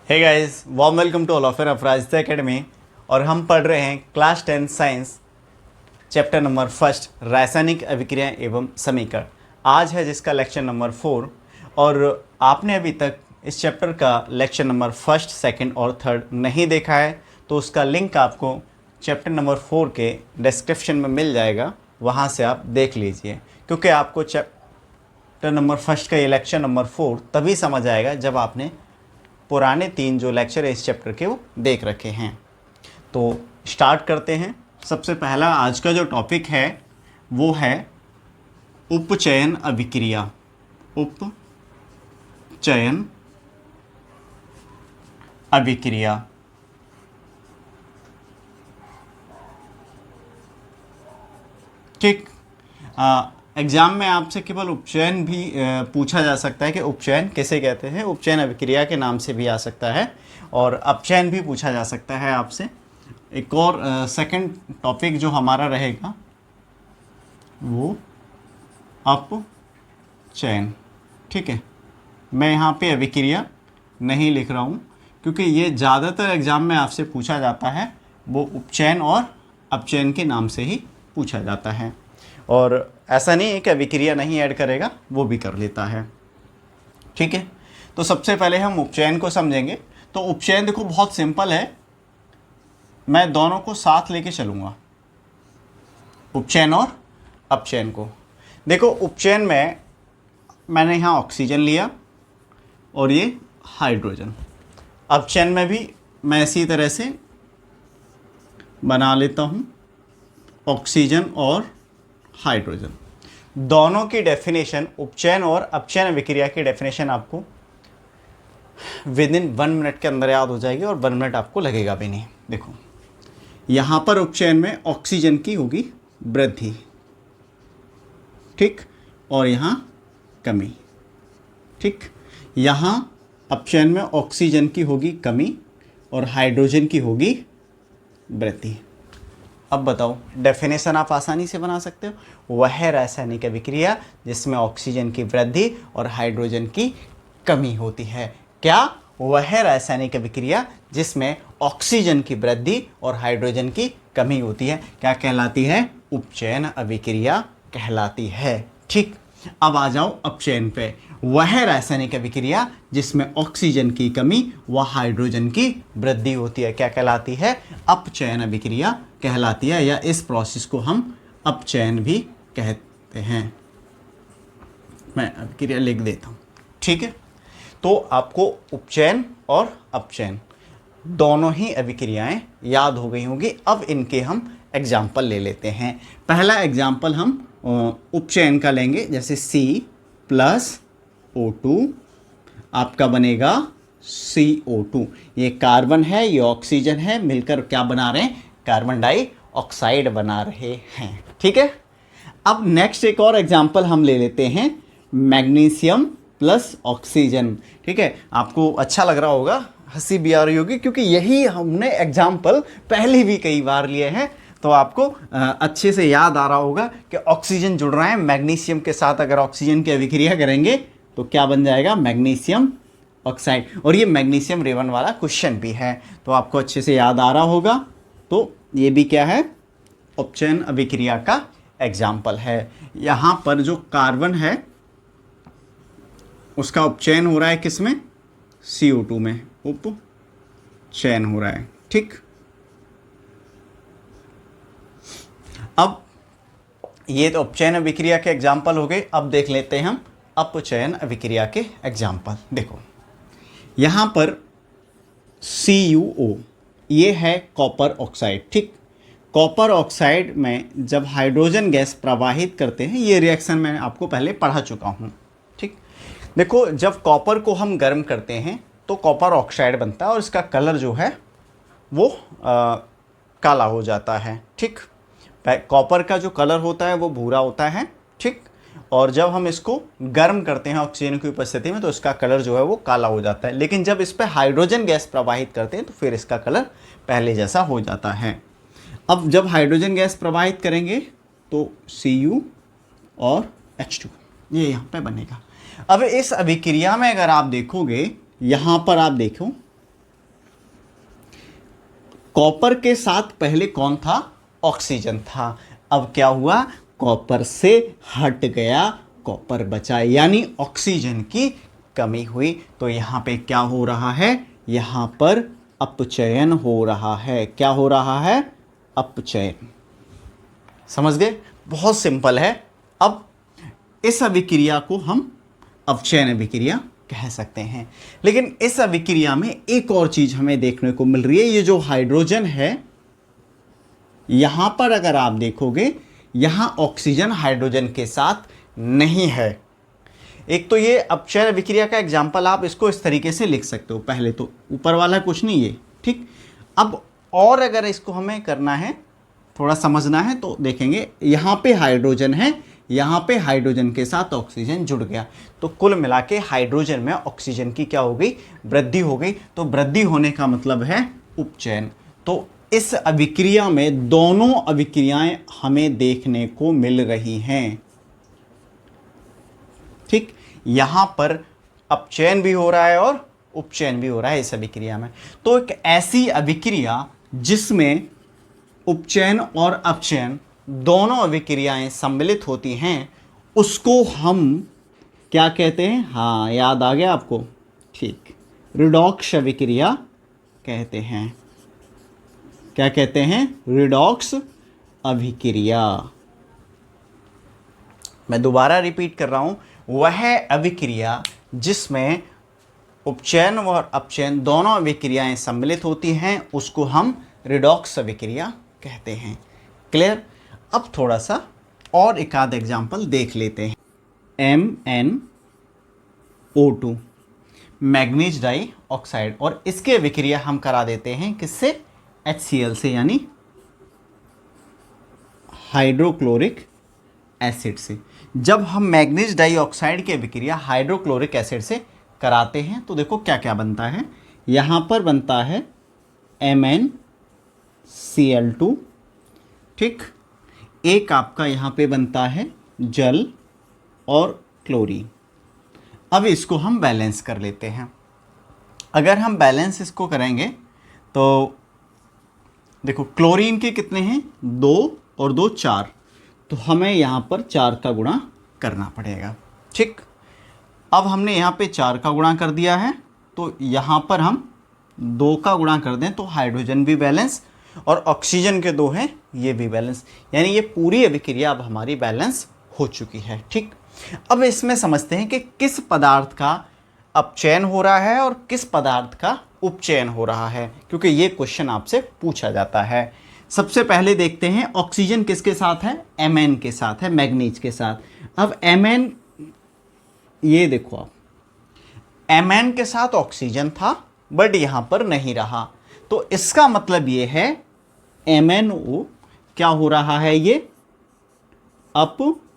Hey guys, warm welcome to all of your Afraz academy. और हम पढ़ रहे हैं class 10 science chapter number first रासायनिक अभिक्रिया एवं समीकरण। आज है जिसका लेक्चर नंबर 4। और आपने अभी तक इस चैप्टर का लेक्चर नंबर फर्स्ट, सेकंड और थर्ड नहीं देखा है तो उसका लिंक आपको चैप्टर नंबर 4 के डिस्क्रिप्शन में मिल जाएगा, वहाँ से आप देख लीजिए। क्योंकि आपको चैप्टर नंबर फर्स्ट का ये लेक्चर नंबर 4 तभी समझ आएगा जब आपने पुराने 3 जो लेक्चर है इस चैप्टर के वो देख रखे हैं। तो स्टार्ट करते हैं। सबसे पहला आज का जो टॉपिक है वो है उपचयन अभिक्रिया। उपचयन अभिक्रिया। ठीक। एग्जाम में आपसे केवल उपचयन भी पूछा जा सकता है कि उपचयन किसे कहते हैं। उपचयन अभिक्रिया के नाम से भी आ सकता है और अपचयन भी पूछा जा सकता है आपसे। एक और सेकंड टॉपिक जो हमारा रहेगा वो अपचयन। ठीक है, मैं यहाँ पे अभिक्रिया नहीं लिख रहा हूँ क्योंकि ये ज़्यादातर एग्ज़ाम में आपसे पूछा जाता है, वो उपचयन और अपचयन के नाम से ही पूछा जाता है। और ऐसा नहीं है कि अभिक्रिया नहीं ऐड करेगा, वो भी कर लेता है। ठीक है, तो सबसे पहले हम उपचयन को समझेंगे। तो उपचयन देखो बहुत सिंपल है, मैं दोनों को साथ लेके चलूँगा, उपचयन और अपचयन को। देखो उपचयन में मैंने यहाँ ऑक्सीजन लिया और ये हाइड्रोजन। अपचयन में भी मैं इसी तरह से बना लेता हूँ, ऑक्सीजन और हाइड्रोजन। दोनों की डेफिनेशन, उपचयन और अपचयन अभिक्रिया की डेफिनेशन आपको विद इन 1 मिनट के अंदर याद हो जाएगी और 1 मिनट आपको लगेगा भी नहीं। देखो यहाँ पर उपचयन में ऑक्सीजन की होगी वृद्धि, ठीक, और यहाँ कमी। ठीक, यहाँ अपचयन में ऑक्सीजन की होगी कमी और हाइड्रोजन की होगी वृद्धि। अब बताओ, डेफिनेशन आप आसानी से बना सकते हो। वह रासायनिक अभिक्रिया जिसमें ऑक्सीजन की वृद्धि और हाइड्रोजन की कमी होती है। क्या? वह रासायनिक अभिक्रिया जिसमें ऑक्सीजन की वृद्धि और हाइड्रोजन की कमी होती है क्या कहलाती है? उपचयन अभिक्रिया कहलाती है। ठीक, अब आ जाओ अपचयन पे। वह रासायनिक अभिक्रिया जिसमें ऑक्सीजन की कमी व हाइड्रोजन की वृद्धि होती है क्या कहलाती है? अपचयन अभिक्रिया कहलाती है, या इस प्रोसेस को हम अपचयन भी कहते हैं। मैं अभिक्रिया लिख देता हूँ। ठीक है, तो आपको उपचयन और अपचयन दोनों ही अभिक्रियाएं याद हो गई होंगी। अब इनके हम एग्जाम्पल ले लेते हैं। पहला एग्जाम्पल हम उपचयन का लेंगे, जैसे C+O2 आपका बनेगा CO2। ये कार्बन है, ये ऑक्सीजन है, मिलकर क्या बना रहे हैं? कार्बन डाइऑक्साइड बना रहे हैं। ठीक है, अब नेक्स्ट एक और एग्जाम्पल हम ले लेते हैं, मैग्नीशियम प्लस ऑक्सीजन। ठीक है, आपको अच्छा लग रहा होगा, हंसी भी आ रही होगी क्योंकि यही हमने एग्जाम्पल पहले भी कई बार लिए हैं। तो आपको अच्छे से याद आ रहा होगा कि ऑक्सीजन जुड़ रहा है मैग्नीशियम के साथ। अगर ऑक्सीजन की अभिक्रिया करेंगे तो क्या बन जाएगा? Magnesium oxide. और ये मैग्नीशियम रेवन वाला क्वेश्चन भी है, तो आपको अच्छे से याद आ रहा होगा। तो ये भी क्या है? उपचयन अभिक्रिया का एग्जाम्पल है। यहाँ पर जो कार्बन है उसका उपचयन हो रहा है किसमें? CO2 में उपचयन हो रहा है। ठीक, अब ये तो उपचयन अभिक्रिया के एग्जाम्पल हो गए। अब देख लेते हैं हम अपचयन अभिक्रिया के एग्जाम्पल। देखो यहाँ पर CuO ये है कॉपर ऑक्साइड। ठीक, कॉपर ऑक्साइड में जब हाइड्रोजन गैस प्रवाहित करते हैं, ये रिएक्शन मैं आपको पहले पढ़ा चुका हूँ। ठीक, देखो जब कॉपर को हम गर्म करते हैं तो कॉपर ऑक्साइड बनता है और इसका कलर जो है वो काला हो जाता है। ठीक, कॉपर का जो कलर होता है वो भूरा होता है। ठीक, और जब हम इसको गर्म करते हैं ऑक्सीजन की उपस्थिति में तो इसका कलर जो है वो काला हो जाता है। लेकिन जब इस पर हाइड्रोजन गैस प्रवाहित करते हैं तो फिर इसका कलर पहले जैसा हो जाता है। अब जब हाइड्रोजन गैस प्रवाहित करेंगे तो Cu और H2 ये यहाँ पे बनेगा। अब इस अभिक्रिया में अगर आप देखोगे, यहाँ पर आप देखो कॉपर के साथ पहले कौन था? ऑक्सीजन था। अब क्या हुआ? कॉपर से हट गया, कॉपर बचा, यानी ऑक्सीजन की कमी हुई। तो यहाँ पे क्या हो रहा है? यहाँ पर अपचयन हो रहा है। क्या हो रहा है? अपचयन। समझ गए? बहुत सिंपल है। अब इस अभिक्रिया को हम अपचयन अभिक्रिया कह सकते हैं। लेकिन इस अभिक्रिया में एक और चीज हमें देखने को मिल रही है। ये जो हाइड्रोजन है, यहां पर अगर आप देखोगे, यहां ऑक्सीजन हाइड्रोजन के साथ नहीं है। एक तो ये अपचयन अभिक्रिया का एग्जाम्पल आप इसको इस तरीके से लिख सकते हो। पहले तो ऊपर वाला कुछ नहीं है, ठीक। अब और अगर इसको हमें करना है, थोड़ा समझना है, तो देखेंगे यहाँ पे हाइड्रोजन है, यहाँ पे हाइड्रोजन के साथ ऑक्सीजन जुड़ गया, तो कुल मिला के हाइड्रोजन में ऑक्सीजन की क्या हो गई? वृद्धि हो गई। तो वृद्धि होने का मतलब है उपचयन। तो इस अभिक्रिया में दोनों अभिक्रियाएं हमें देखने को मिल रही हैं, ठीक। यहां पर अपचयन भी हो रहा है और उपचयन भी हो रहा है इस अभिक्रिया में। तो एक ऐसी अभिक्रिया जिसमें उपचयन और अपचयन दोनों अभिक्रियाएं सम्मिलित होती हैं, उसको हम क्या कहते हैं? हाँ, याद आ गया आपको, ठीक, रिडॉक्स अभिक्रिया कहते हैं। क्या कहते हैं? रिडॉक्स अभिक्रिया। मैं दोबारा रिपीट कर रहा हूं, वह अभिक्रिया जिसमें उपचयन और अपचयन दोनों अभिक्रियाएं सम्मिलित होती हैं, उसको हम रिडॉक्स अभिक्रिया कहते हैं। क्लियर? अब थोड़ा सा और एक आध एग्जाम्पल देख लेते हैं। MnO2 मैग्नीज डाई ऑक्साइड, और इसके अभिक्रिया हम करा देते हैं किससे? HCl से, यानी हाइड्रोक्लोरिक एसिड से। जब हम मैग्नीज डाइऑक्साइड की अभिक्रिया हाइड्रोक्लोरिक एसिड से कराते हैं तो देखो क्या क्या बनता है। यहाँ पर बनता है MnCl2, ठीक। एक आपका यहाँ पे बनता है जल और क्लोरीन। अब इसको हम बैलेंस कर लेते हैं। अगर हम बैलेंस इसको करेंगे तो देखो क्लोरीन के कितने हैं? 2 और 2 4, तो हमें यहाँ पर 4 का गुणा करना पड़ेगा, ठीक। अब हमने यहाँ पे 4 का गुणा कर दिया है, तो यहाँ पर हम 2 का गुणा कर दें तो हाइड्रोजन भी बैलेंस और ऑक्सीजन के 2 हैं, ये भी बैलेंस, यानी ये पूरी अभिक्रिया अब हमारी बैलेंस हो चुकी है, ठीक। अब इसमें समझते हैं कि किस पदार्थ का अपचयन हो रहा है और किस पदार्थ का उपचयन हो रहा है, क्योंकि ये क्वेश्चन आपसे पूछा जाता है। सबसे पहले देखते हैं ऑक्सीजन किसके साथ है? Mn के साथ है, मैग्नीज के साथ। अब Mn, ये देखो आप, Mn के साथ ऑक्सीजन था बट यहां पर नहीं रहा, तो इसका मतलब ये है MnO क्या हो रहा है? ये अपचयित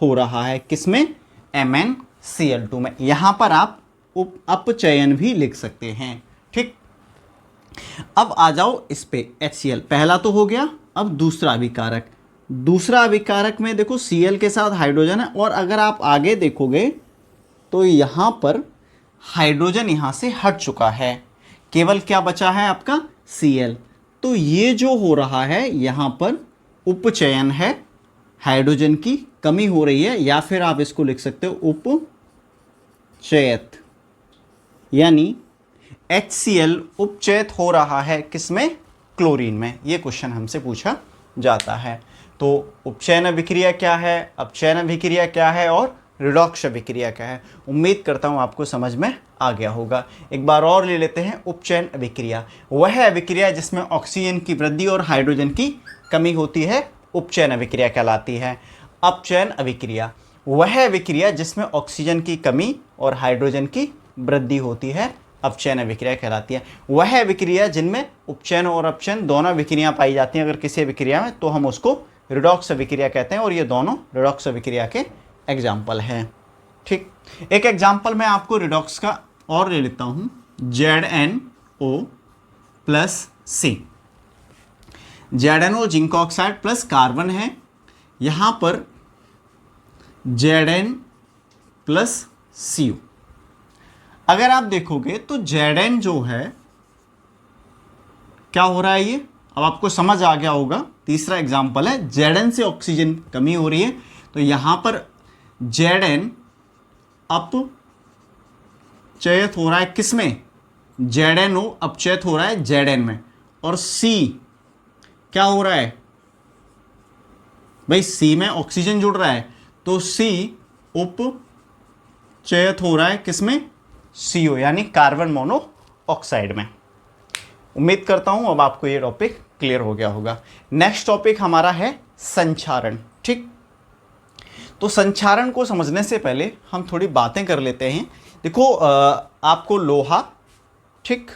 हो रहा है। किसमें? MnCl2 में। यहां पर आप अपचयन भी लिख सकते हैं, ठीक। अब आ जाओ इस पे HCl, पहला तो हो गया। अब दूसरा अभिकारक, दूसरा अभिकारक में देखो Cl के साथ हाइड्रोजन है, और अगर आप आगे देखोगे तो यहां पर हाइड्रोजन यहां से हट चुका है, केवल क्या बचा है आपका? Cl। तो ये जो हो रहा है यहां पर उपचयन है, हाइड्रोजन की कमी हो रही है, या फिर आप इसको लिख सकते हो उपचयित, यानी HCl उपचयित हो रहा है किसमें? क्लोरीन में। ये क्वेश्चन हमसे पूछा जाता है। तो उपचयन अभिक्रिया क्या है, अपचयन अभिक्रिया क्या है और रिडॉक्स अभिक्रिया क्या है। उम्मीद करता हूँ आपको समझ में आ गया होगा। एक बार और ले लेते हैं उपचयन अभिक्रिया। वह अभिक्रिया जिसमें ऑक्सीजन की वृद्धि और हाइड्रोजन की कमी होती है, उपचयन अभिक्रिया कहलाती है। अपचयन अभिक्रिया, वह अभिक्रिया जिसमें ऑक्सीजन की कमी और हाइड्रोजन की वृद्धि होती है, अपचयन अभिक्रिया कहलाती है। वह अभिक्रिया जिनमें उपचयन और अपचयन दोनों अभिक्रियाएं पाई जाती हैं अगर किसी अभिक्रिया में, तो हम उसको रिडॉक्स अभिक्रिया कहते हैं, और ये दोनों रिडॉक्स अभिक्रिया के एग्जाम्पल हैं, ठीक। एक एग्जाम्पल मैं आपको रिडॉक्स का और ले लेता हूं, ZnO+C। ZnO zinc oxide plus carbon है, यहां पर Zn+Cu। अगर आप देखोगे तो Zn जो है क्या हो रहा है, ये अब आपको समझ आ गया होगा। तीसरा एग्जाम्पल है, Zn से ऑक्सीजन कमी हो रही है, तो यहां पर Zn अपचयित हो रहा है किसमें, ZnO अपचयित हो रहा है Zn में, और C क्या हो रहा है भाई, C में ऑक्सीजन जुड़ रहा है, तो C उपचयित हो रहा है किसमें, CO यानी कार्बन मोनोऑक्साइड में। उम्मीद करता हूं अब आपको ये टॉपिक क्लियर हो गया होगा। नेक्स्ट टॉपिक हमारा है संचारण। ठीक, तो संचारण को समझने से पहले हम थोड़ी बातें कर लेते हैं। देखो आपको लोहा, ठीक,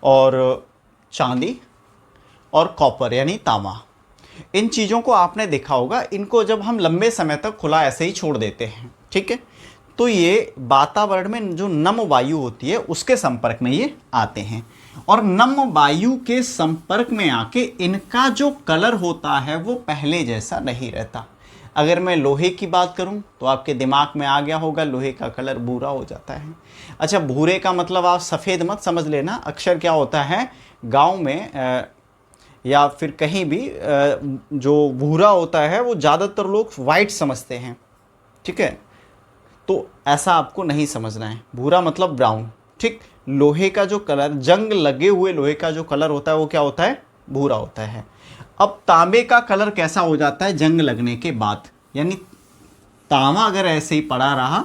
और चांदी और कॉपर यानी तांबा, इन चीज़ों को आपने देखा होगा। इनको जब हम लंबे समय तक खुला ऐसे ही छोड़ देते हैं, ठीक है, तो ये वातावरण में जो नम वायु होती है उसके संपर्क में ये आते हैं, और नम वायु के संपर्क में आके इनका जो कलर होता है वो पहले जैसा नहीं रहता। अगर मैं लोहे की बात करूं तो आपके दिमाग में आ गया होगा लोहे का कलर भूरा हो जाता है। अच्छा, भूरे का मतलब आप सफ़ेद मत समझ लेना। अक्सर क्या होता है गांव में या फिर कहीं भी जो भूरा होता है वो ज़्यादातर लोग वाइट समझते हैं, ठीक है, तो ऐसा आपको नहीं समझना है। भूरा मतलब ब्राउन, ठीक। लोहे का जो कलर, जंग लगे हुए लोहे का जो कलर होता है वो क्या होता है, भूरा होता है। अब तांबे का कलर कैसा हो जाता है जंग लगने के बाद, यानी तांबा अगर ऐसे ही पड़ा रहा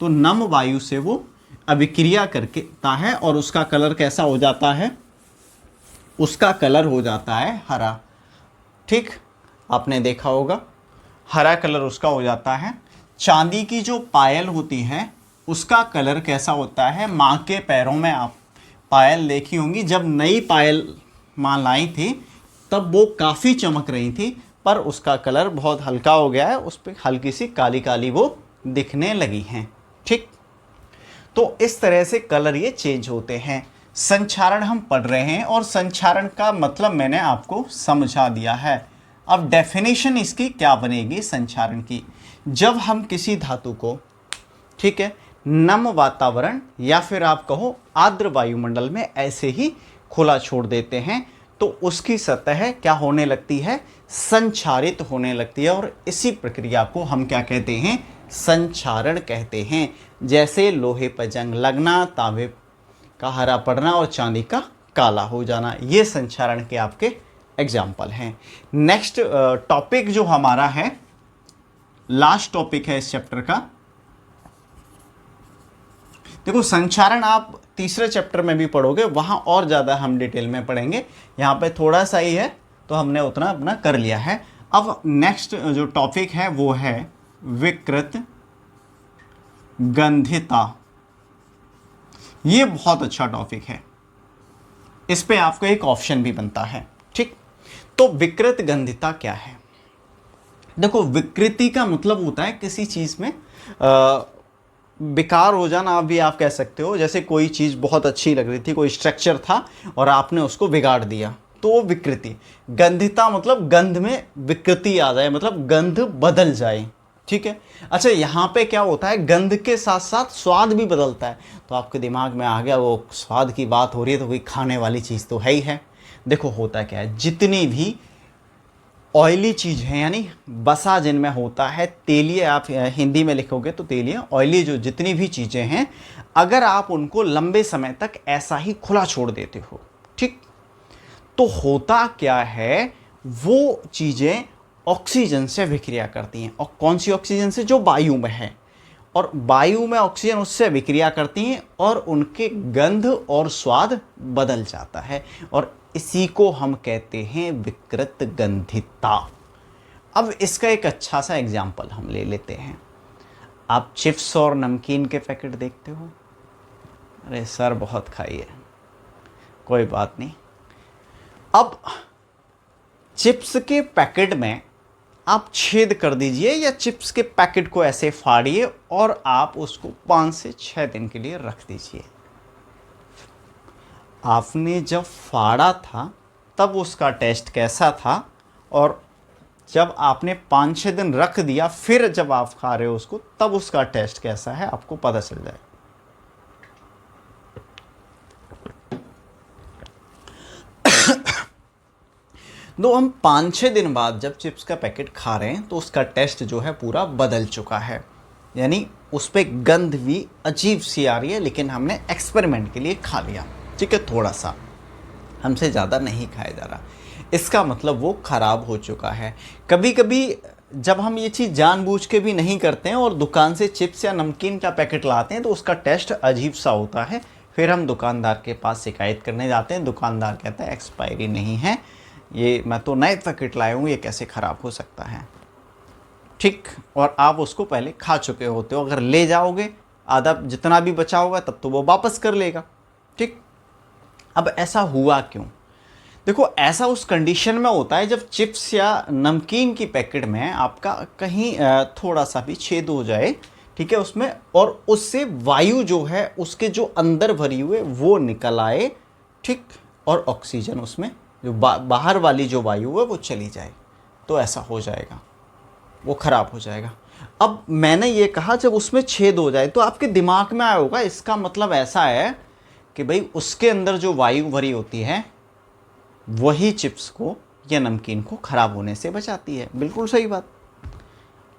तो नम वायु से वो अभिक्रिया करता है और उसका कलर कैसा हो जाता है, उसका कलर हो जाता है हरा। ठीक, आपने देखा होगा हरा कलर उसका हो जाता है। चांदी की जो पायल होती है उसका कलर कैसा होता है, माँ के पैरों में आप पायल देखी होंगी, जब नई पायल माँ लाई थी तब वो काफ़ी चमक रही थी, पर उसका कलर बहुत हल्का हो गया है, उस पर हल्की सी काली काली वो दिखने लगी हैं। ठीक, तो इस तरह से कलर ये चेंज होते हैं। संचारण हम पढ़ रहे हैं और संचारण का मतलब मैंने आपको समझा दिया है। अब डेफिनेशन इसकी क्या बनेगी संचारण की, जब हम किसी धातु को, ठीक है, नम वातावरण या फिर आप कहो आर्द्र वायुमंडल में ऐसे ही खुला छोड़ देते हैं तो उसकी सतह क्या होने लगती है, संचारित होने लगती है, और इसी प्रक्रिया को हम क्या कहते हैं, संचारण कहते हैं। जैसे लोहे पर जंग लगना, तांबे का हरा पड़ना और चांदी का काला हो जाना, ये संचारण के आपके एग्जाम्पल हैं। नेक्स्ट टॉपिक जो हमारा है, लास्ट टॉपिक है इस चैप्टर का। देखो संचारण आप तीसरे चैप्टर में भी पढ़ोगे, वहाँ और ज़्यादा हम डिटेल में पढ़ेंगे, यहाँ पे थोड़ा सा ही है तो हमने उतना अपना कर लिया है। अब नेक्स्ट जो टॉपिक है वो है विकृत गंधिता। ये बहुत अच्छा टॉपिक है, इस पे आपको एक ऑप्शन भी बनता है। ठीक, तो विकृत गंधिता क्या है। देखो विकृति का मतलब होता है किसी चीज़ में बेकार हो जाना, भी आप कह सकते हो। जैसे कोई चीज़ बहुत अच्छी लग रही थी, कोई स्ट्रक्चर था और आपने उसको बिगाड़ दिया, तो वो विकृति। गंधिता मतलब गंध में विकृति आ जाए, मतलब गंध बदल जाए। ठीक है, अच्छा यहाँ पे क्या होता है, गंध के साथ साथ स्वाद भी बदलता है। तो आपके दिमाग में आ गया वो स्वाद की बात हो रही है तो कोई खाने वाली चीज़ तो है ही है। देखो होता क्या है, जितनी भी ऑयली चीज़ है यानी बसा जिनमें होता है, तेलीय, आप हिंदी में लिखोगे तो तेलीय, ऑयली जो जितनी भी चीज़ें हैं, अगर आप उनको लंबे समय तक ऐसा ही खुला छोड़ देते हो, ठीक, तो होता क्या है, वो चीज़ें ऑक्सीजन से विक्रिया करती हैं। और कौन सी ऑक्सीजन से, जो वायु में है, और वायु में ऑक्सीजन उससे विक्रिया करती हैं और उनके गंध और स्वाद बदल जाता है, और इसी को हम कहते हैं विकृत गंधिता। अब इसका एक अच्छा सा एग्जाम्पल हम ले लेते हैं। आप चिप्स और नमकीन के पैकेट देखते हो, अरे सर बहुत खाई है, कोई बात नहीं। अब चिप्स के पैकेट में आप छेद कर दीजिए या चिप्स के पैकेट को ऐसे फाड़िए और आप उसको 5 से 6 दिन के लिए रख दीजिए। आपने जब फाड़ा था तब उसका टेस्ट कैसा था, और जब आपने 5-6 दिन रख दिया फिर जब आप खा रहे हो उसको तब उसका टेस्ट कैसा है, आपको पता चल जाए। दो हम 5-6 दिन बाद जब चिप्स का पैकेट खा रहे हैं तो उसका टेस्ट जो है पूरा बदल चुका है, यानी उस पर गंध भी अजीब सी आ रही है, लेकिन हमने एक्सपेरिमेंट के लिए खा लिया, ठीक है, थोड़ा सा, हमसे ज़्यादा नहीं खाया जा रहा, इसका मतलब वो ख़राब हो चुका है। कभी कभी जब हम ये चीज़ जानबूझ के भी नहीं करते हैं और दुकान से चिप्स या नमकीन का पैकेट लाते हैं तो उसका टेस्ट अजीब सा होता है, फिर हम दुकानदार के पास शिकायत करने जाते हैं, दुकानदार कहता है एक्सपायरी नहीं है, ये मैं तो नए पैकेट लाया हूँ, ये कैसे ख़राब हो सकता है, ठीक। और आप उसको पहले खा चुके होते हो, अगर ले जाओगे आधा जितना भी बचा होगा तब तो वो वापस कर लेगा, ठीक। अब ऐसा हुआ क्यों? देखो, ऐसा उस कंडीशन में होता है जब चिप्स या नमकीन की पैकेट में आपका कहीं थोड़ा सा भी छेद हो जाए, ठीक है, उसमें, और उससे वायु जो है उसके जो अंदर भरी हुए वो निकल आए, ठीक, और ऑक्सीजन उसमें जो बाहर वाली जो वायु है वो चली जाए, तो ऐसा हो जाएगा, वो ख़राब हो जाएगा। अब मैंने ये कहा जब उसमें छेद हो जाए तो आपके दिमाग में आया होगा इसका मतलब ऐसा है कि भाई उसके अंदर जो वायु भरी होती है वही चिप्स को या नमकीन को ख़राब होने से बचाती है। बिल्कुल सही बात।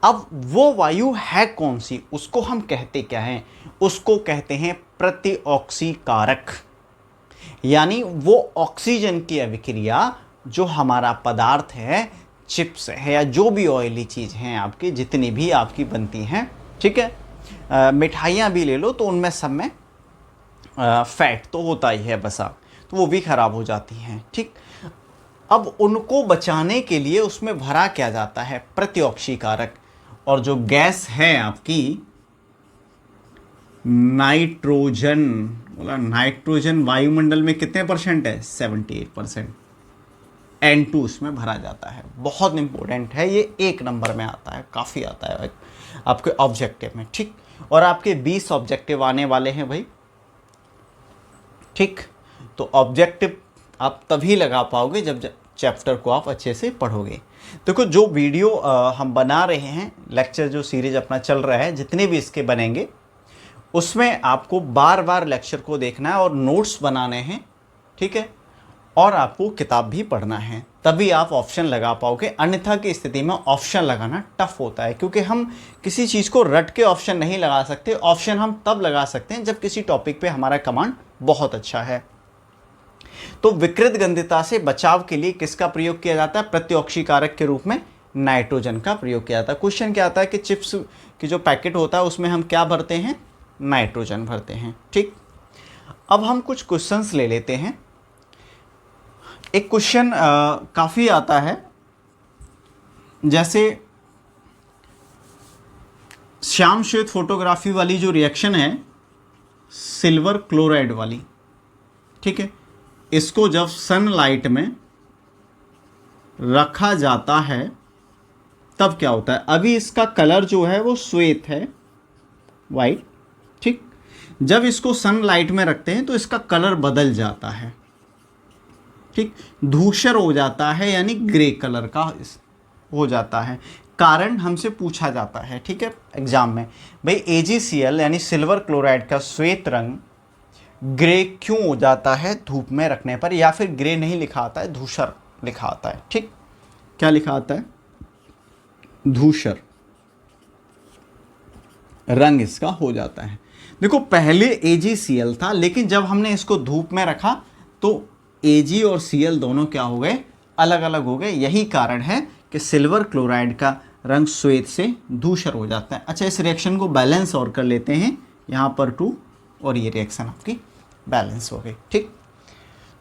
अब वो वायु है कौन सी, उसको हम कहते क्या हैं? उसको कहते हैं प्रतिऑक्सीकारक, यानी वो ऑक्सीजन की अभिक्रिया जो हमारा पदार्थ है, चिप्स है या जो भी ऑयली चीज़ हैं आपकी, जितनी भी आपकी बनती हैं, ठीक है, मिठाइयाँ भी ले लो तो उनमें सब में फैट तो होता ही है बसा, तो वो भी ख़राब हो जाती हैं, ठीक। अब उनको बचाने के लिए उसमें भरा क्या जाता है? प्रतिऑक्सीकारक। और जो गैस है आपकी नाइट्रोजन, बोला नाइट्रोजन वायुमंडल में कितने परसेंट है? 78%। N2 उसमें भरा जाता है। बहुत इंपॉर्टेंट है ये, 1 नंबर में आता है, काफ़ी आता है आपके ऑब्जेक्टिव में, ठीक। और आपके 20 ऑब्जेक्टिव आने वाले हैं भाई, ठीक। तो ऑब्जेक्टिव आप तभी लगा पाओगे जब चैप्टर को आप अच्छे से पढ़ोगे। देखो, जो वीडियो हम बना रहे हैं, लेक्चर जो सीरीज अपना चल रहा है, जितने भी इसके बनेंगे उसमें आपको बार बार लेक्चर को देखना है और नोट्स बनाने हैं, ठीक है, और आपको किताब भी पढ़ना है, तभी आप ऑप्शन लगा पाओगे। अन्यथा की स्थिति में ऑप्शन लगाना टफ होता है, क्योंकि हम किसी चीज़ को रट के ऑप्शन नहीं लगा सकते। ऑप्शन हम तब लगा सकते हैं जब किसी टॉपिक पे हमारा कमांड बहुत अच्छा है। तो विकृत गंधिता से बचाव के लिए किसका प्रयोग किया जाता है? प्रतिऑक्सीकारक के रूप में नाइट्रोजन का प्रयोग किया जाता है। क्वेश्चन क्या आता है कि चिप्स की जो पैकेट होता है उसमें हम क्या भरते हैं? नाइट्रोजन भरते हैं, ठीक। अब हम कुछ क्वेश्चंस ले लेते हैं। एक क्वेश्चन काफ़ी आता है, जैसे श्याम श्वेत फोटोग्राफी वाली जो रिएक्शन है सिल्वर क्लोराइड वाली, ठीक है, इसको जब सनलाइट में रखा जाता है तब क्या होता है? अभी इसका कलर जो है वो श्वेत है, वाइट, ठीक। जब इसको सनलाइट में रखते हैं तो इसका कलर बदल जाता है, ठीक, धूसर हो जाता है, यानी ग्रे कलर का हो जाता है। कारण हमसे पूछा जाता है, ठीक है, एग्जाम में, भाई AgCl यानी सिल्वर क्लोराइड का श्वेत रंग ग्रे क्यों हो जाता है धूप में रखने पर? या फिर ग्रे नहीं लिखा आता है, धूसर लिखा आता है, ठीक। क्या लिखा आता है? धूसर रंग इसका हो जाता है। देखो, पहले AgCl था, लेकिन जब हमने इसको धूप में रखा तो Ag और Cl दोनों क्या हो गए? अलग अलग हो गए। यही कारण है कि सिल्वर क्लोराइड का रंग श्वेत से धूसर हो जाता है। अच्छा, इस रिएक्शन को बैलेंस और कर लेते हैं, यहाँ पर 2 और ये रिएक्शन आपकी बैलेंस हो गई, ठीक।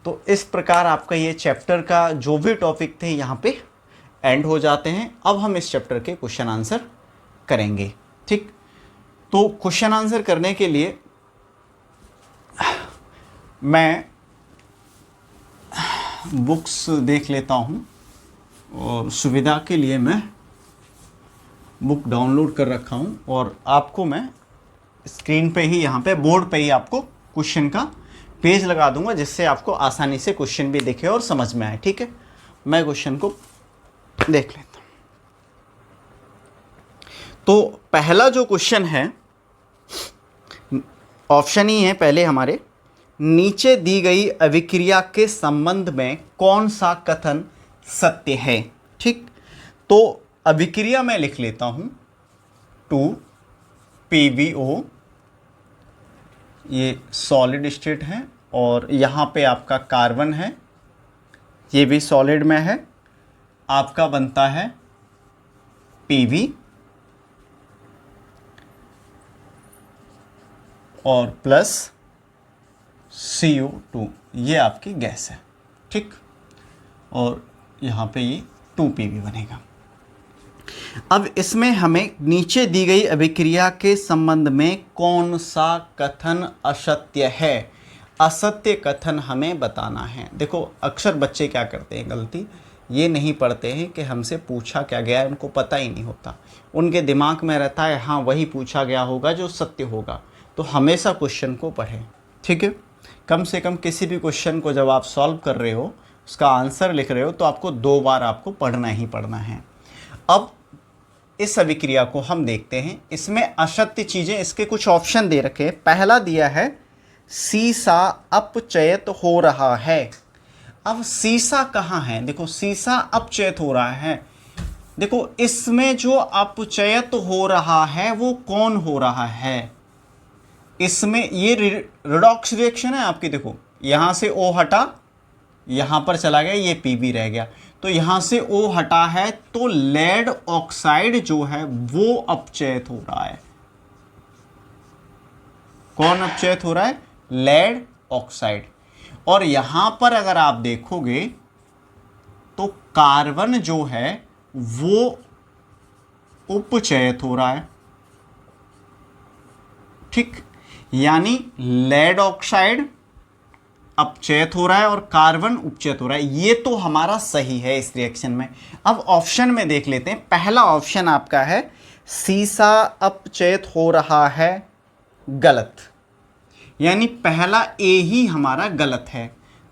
तो इस प्रकार आपका ये चैप्टर का जो भी टॉपिक थे यहाँ पे एंड हो जाते हैं। अब हम इस चैप्टर के क्वेश्चन आंसर करेंगे, ठीक। तो क्वेश्चन आंसर करने के लिए मैं बुक्स देख लेता हूँ, और सुविधा के लिए मैं बुक डाउनलोड कर रखा हूँ, और आपको मैं स्क्रीन पे ही, यहाँ पे बोर्ड पे ही आपको क्वेश्चन का पेज लगा दूंगा, जिससे आपको आसानी से क्वेश्चन भी दिखे और समझ में आए, ठीक है। मैं क्वेश्चन को देख लेता हूँ। तो पहला जो क्वेश्चन है, ऑप्शन ही है पहले हमारे, नीचे दी गई अभिक्रिया के संबंध में कौन सा कथन सत्य है। ठीक, तो अभिक्रिया मैं लिख लेता हूं 2PbO, ये सॉलिड स्टेट है, और यहाँ पे आपका कार्बन है, ये भी सॉलिड में है, आपका बनता है Pb और प्लस CO2, ये आपकी गैस है। ठीक, और यहाँ पे ये 2Pb बनेगा। अब इसमें हमें नीचे दी गई अभिक्रिया के संबंध में कौन सा कथन असत्य है, असत्य कथन हमें बताना है। देखो अक्सर बच्चे क्या करते हैं, गलती ये नहीं पढ़ते हैं कि हमसे पूछा क्या गया है, उनको पता ही नहीं होता। उनके दिमाग में रहता है हाँ वही पूछा गया होगा जो सत्य होगा। तो हमेशा क्वेश्चन को पढ़ें। ठीक है, कम से कम किसी भी क्वेश्चन को जब आप सॉल्व कर रहे हो, उसका आंसर लिख रहे हो, तो आपको 2 बार आपको पढ़ना ही पढ़ना है। अब इस अभिक्रिया को हम देखते हैं। इसमें असत्य चीज़ें, इसके कुछ ऑप्शन दे रखे हैं। पहला दिया है सीसा अपचयित हो रहा है। अब सीसा कहाँ है? देखो सीसा अपचयित हो रहा है। देखो इसमें जो अपचयित हो रहा है वो कौन हो रहा है? इसमें ये रिडॉक्स रिएक्शन है आपकी। देखो यहाँ से O हटा, यहाँ पर चला गया, ये Pb रह गया, तो यहाँ से O हटा है, तो लेड ऑक्साइड जो है वो अपचयित हो रहा है। कौन अपचयित हो रहा है? Lead oxide. और यहाँ पर अगर आप देखोगे तो कार्बन जो है वो उपचयित हो रहा है। ठीक, यानी लेड ऑक्साइड अपचयित हो रहा है और कार्बन उपचयित हो रहा है। ये तो हमारा सही है इस रिएक्शन में। अब ऑप्शन में देख लेते हैं। पहला ऑप्शन आपका है सीसा अपचयित हो रहा है, गलत, यानी पहला ए ही हमारा गलत है।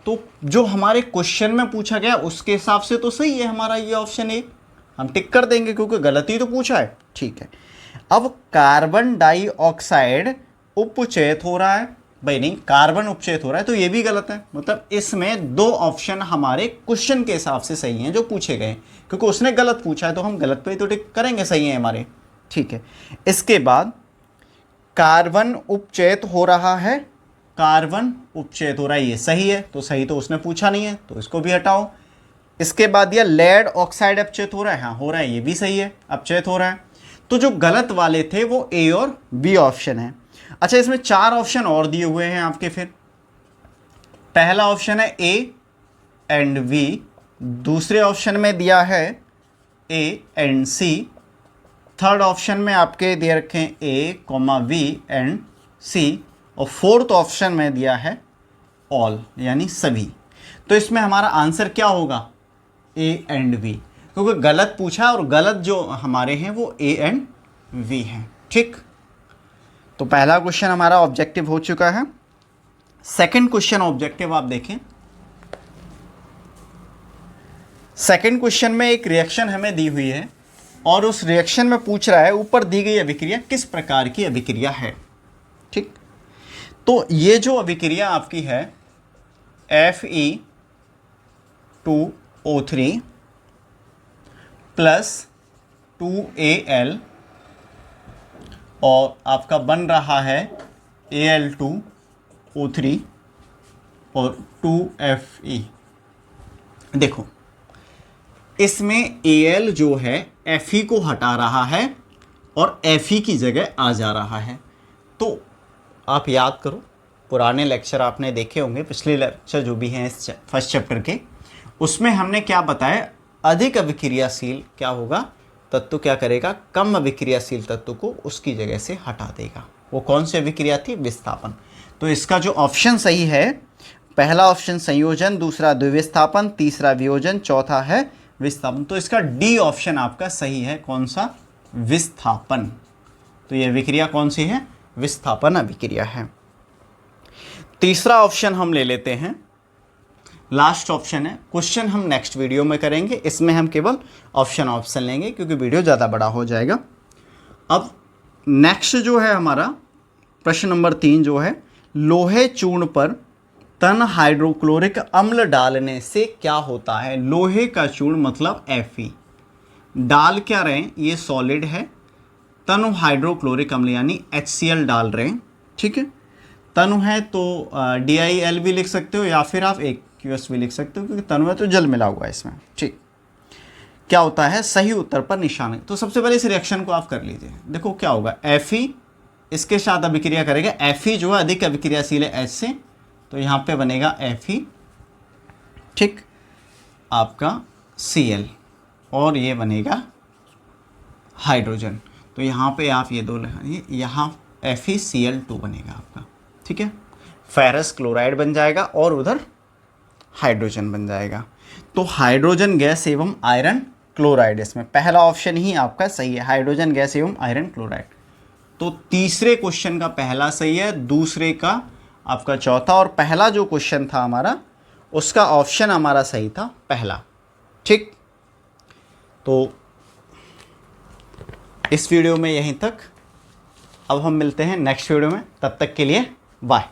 तो जो हमारे क्वेश्चन में पूछा गया उसके हिसाब से तो सही है हमारा ये ऑप्शन ए, हम टिक कर देंगे क्योंकि गलत ही तो पूछा है। ठीक है, अब कार्बन डाइऑक्साइड उपचयित हो रहा है, भाई नहीं, कार्बन उपचयित हो रहा है, तो ये भी गलत है। मतलब इसमें 2 ऑप्शन हमारे क्वेश्चन के हिसाब से सही हैं जो पूछे गए, क्योंकि उसने गलत पूछा है तो हम गलत पे ही तो टिक करेंगे, सही है हमारे। ठीक है, इसके बाद कार्बन उपचयित हो रहा है, कार्बन उपचयित हो रहा है, ये सही है, तो सही तो उसने पूछा नहीं है तो इसको भी हटाओ। इसके बाद यह लेड ऑक्साइड अपचयित हो रहा है, हाँ हो रहा है, ये भी सही है, अपचयित हो रहा है। तो जो गलत वाले थे वो ए और बी ऑप्शन है। अच्छा, इसमें 4 ऑप्शन और दिए हुए हैं आपके। फिर पहला ऑप्शन है ए एंड वी, दूसरे ऑप्शन में दिया है A and C, third option में आपके दे रखे हैं ए, वी एंड सी, और फोर्थ ऑप्शन में दिया है ऑल, यानी सभी। तो इसमें हमारा आंसर क्या होगा? ए एंड वी, क्योंकि गलत पूछा और गलत जो हमारे हैं वो ए एंड वी हैं। ठीक, तो पहला क्वेश्चन हमारा ऑब्जेक्टिव हो चुका है। सेकंड क्वेश्चन ऑब्जेक्टिव आप देखें। सेकंड क्वेश्चन में एक रिएक्शन हमें दी हुई है और उस रिएक्शन में पूछ रहा है ऊपर दी गई अभिक्रिया किस प्रकार की अभिक्रिया है। ठीक, तो ये जो अभिक्रिया आपकी है Fe2O3 प्लस 2Al और आपका बन रहा है Al2O3 और 2Fe। देखो इसमें Al जो है Fe को हटा रहा है और Fe की जगह आ जा रहा है। तो आप याद करो, पुराने लेक्चर आपने देखे होंगे, पिछले लेक्चर जो भी हैं इस फर्स्ट चैप्टर के, उसमें हमने क्या बताया? अधिक अभिक्रियाशील क्या होगा? तत्व क्या करेगा? कम अभिक्रियाशील तत्व को उसकी जगह से हटा देगा। वो कौन सी अभिक्रिया थी? विस्थापन। तो इसका जो ऑप्शन सही है, पहला ऑप्शन संयोजन, दूसरा द्विविस्थापन, तीसरा वियोजन, चौथा है विस्थापन। तो इसका डी ऑप्शन आपका सही है। कौन सा? विस्थापन। तो ये अभिक्रिया कौन सी है? विस्थापन अभिक्रिया है। तीसरा ऑप्शन हम ले लेते हैं, लास्ट ऑप्शन है। क्वेश्चन हम नेक्स्ट वीडियो में करेंगे, इसमें हम केवल ऑप्शन लेंगे क्योंकि वीडियो ज़्यादा बड़ा हो जाएगा। अब नेक्स्ट जो है हमारा प्रश्न नंबर 3 जो है, लोहे चूर्ण पर तन हाइड्रोक्लोरिक अम्ल डालने से क्या होता है? लोहे का चूर्ण मतलब Fe, डाल क्या रहे हैं? ये सॉलिड है, तनु हाइड्रोक्लोरिक अम्ल यानी HCl डाल रहे हैं, ठीक है। तनु है तो DiL भी लिख सकते हो या फिर आप aqueous भी लिख सकते हो, क्योंकि तनु है तो जल मिला हुआ है इसमें, ठीक। क्या होता है? सही उत्तर पर निशान। तो सबसे पहले इस रिएक्शन को आप कर लीजिए। देखो क्या होगा, Fe इसके साथ अभिक्रिया करेगा, Fe जो है अधिक अभिक्रियाशील है H से, तो यहाँ पे बनेगा Fe, ठीक, आपका Cl, और ये बनेगा हाइड्रोजन। तो यहाँ पे आप ये दो लगाइए, यहाँ FeCl2 बनेगा आपका, ठीक है। फेरस क्लोराइड बन जाएगा और उधर हाइड्रोजन बन जाएगा। तो हाइड्रोजन गैस एवं आयरन क्लोराइड, इसमें पहला ऑप्शन ही आपका सही है, हाइड्रोजन गैस एवं आयरन क्लोराइड। तो तीसरे क्वेश्चन का पहला सही है, दूसरे का आपका चौथा, और पहला जो क्वेश्चन था हमारा उसका ऑप्शन हमारा सही था पहला, ठीक। तो इस वीडियो में यहीं तक, अब हम मिलते हैं नेक्स्ट वीडियो में, तब तक के लिए बाय।